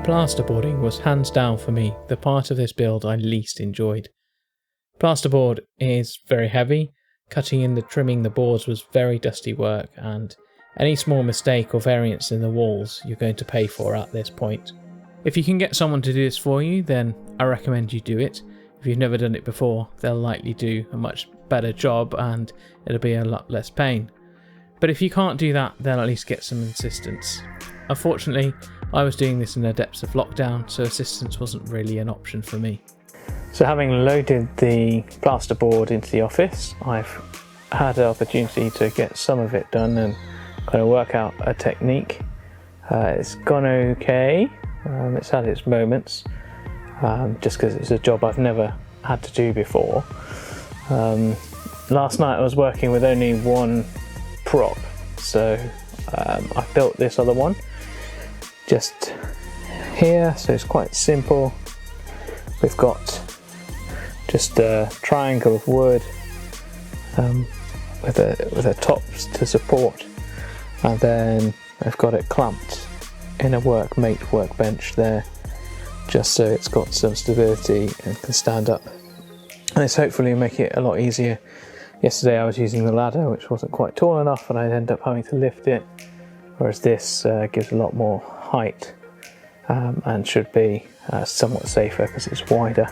Plasterboarding was hands down for me the part of this build I least enjoyed. Plasterboard is very heavy, cutting and trimming the boards was very dusty work, and any small mistake or variance in the walls you're going to pay for at this point. If you can get someone to do this for you, then I recommend you do it. If you've never done it before, they'll likely do a much better job and it'll be a lot less pain. But if you can't do that, they'll at least get some assistance. Unfortunately, I was doing this in the depths of lockdown, so assistance wasn't really an option for me. So having loaded the plasterboard into the office, I've had the opportunity to get some of it done and kind of work out a technique. It's gone okay. It's had its moments, just because it's a job I've never had to do before. Last night I was working with only one prop, so I built this other one just here, so it's quite simple. We've got just a triangle of wood with a top to support, and then I've got it clamped in a workbench there, just so it's got some stability and can stand up. And this hopefully make it a lot easier. Yesterday I was using the ladder, which wasn't quite tall enough, and I'd end up having to lift it, whereas this gives a lot more height and should be somewhat safer because it's wider.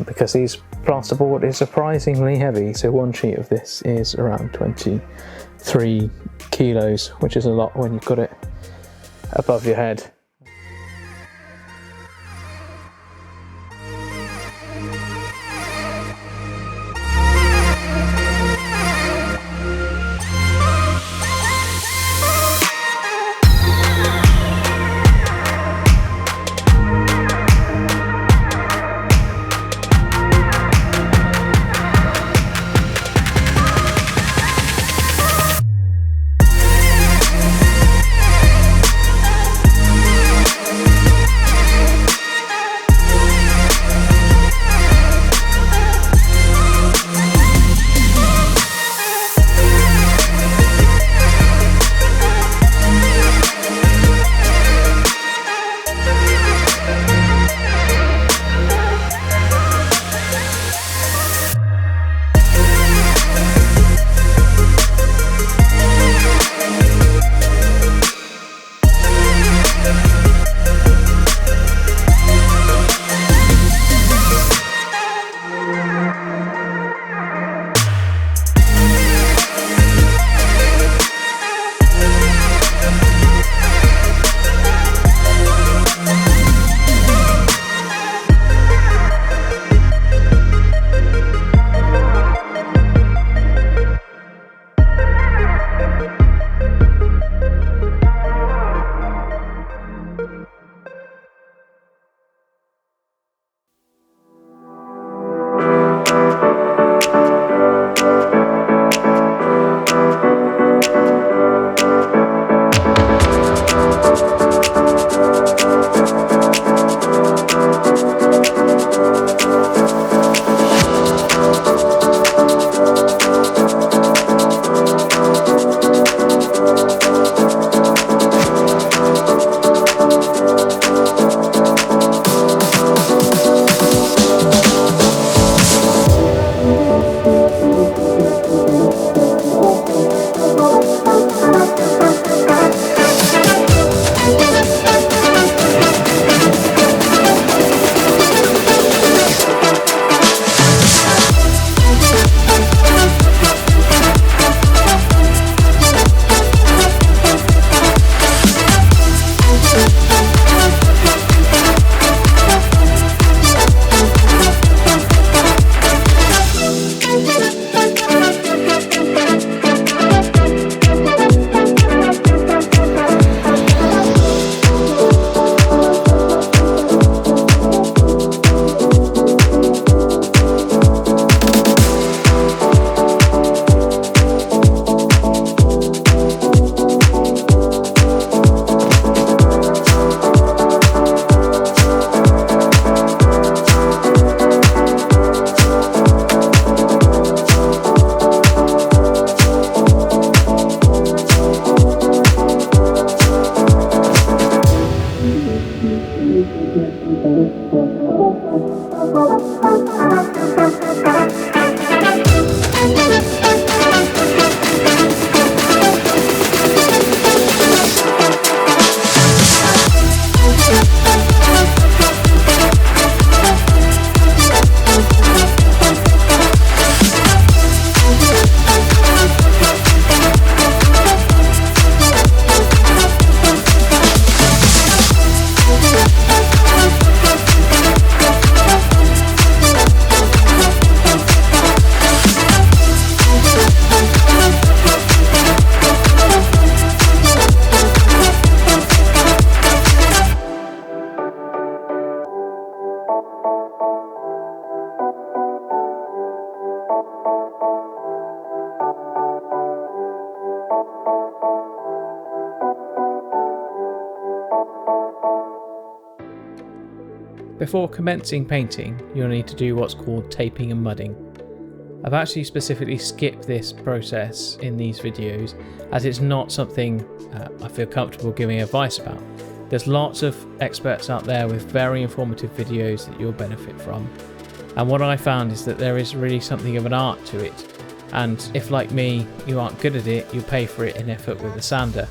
Because these plasterboard is surprisingly heavy, so one sheet of this is around 23 kilos, which is a lot when you've got it above your head. Before commencing painting, you'll need to do what's called taping and mudding. I've actually specifically skipped this process in these videos as it's not something I feel comfortable giving advice about. There's lots of experts out there with very informative videos that you'll benefit from. And what I found is that there is really something of an art to it. And if, like me, you aren't good at it, you'll pay for it in effort with a sander.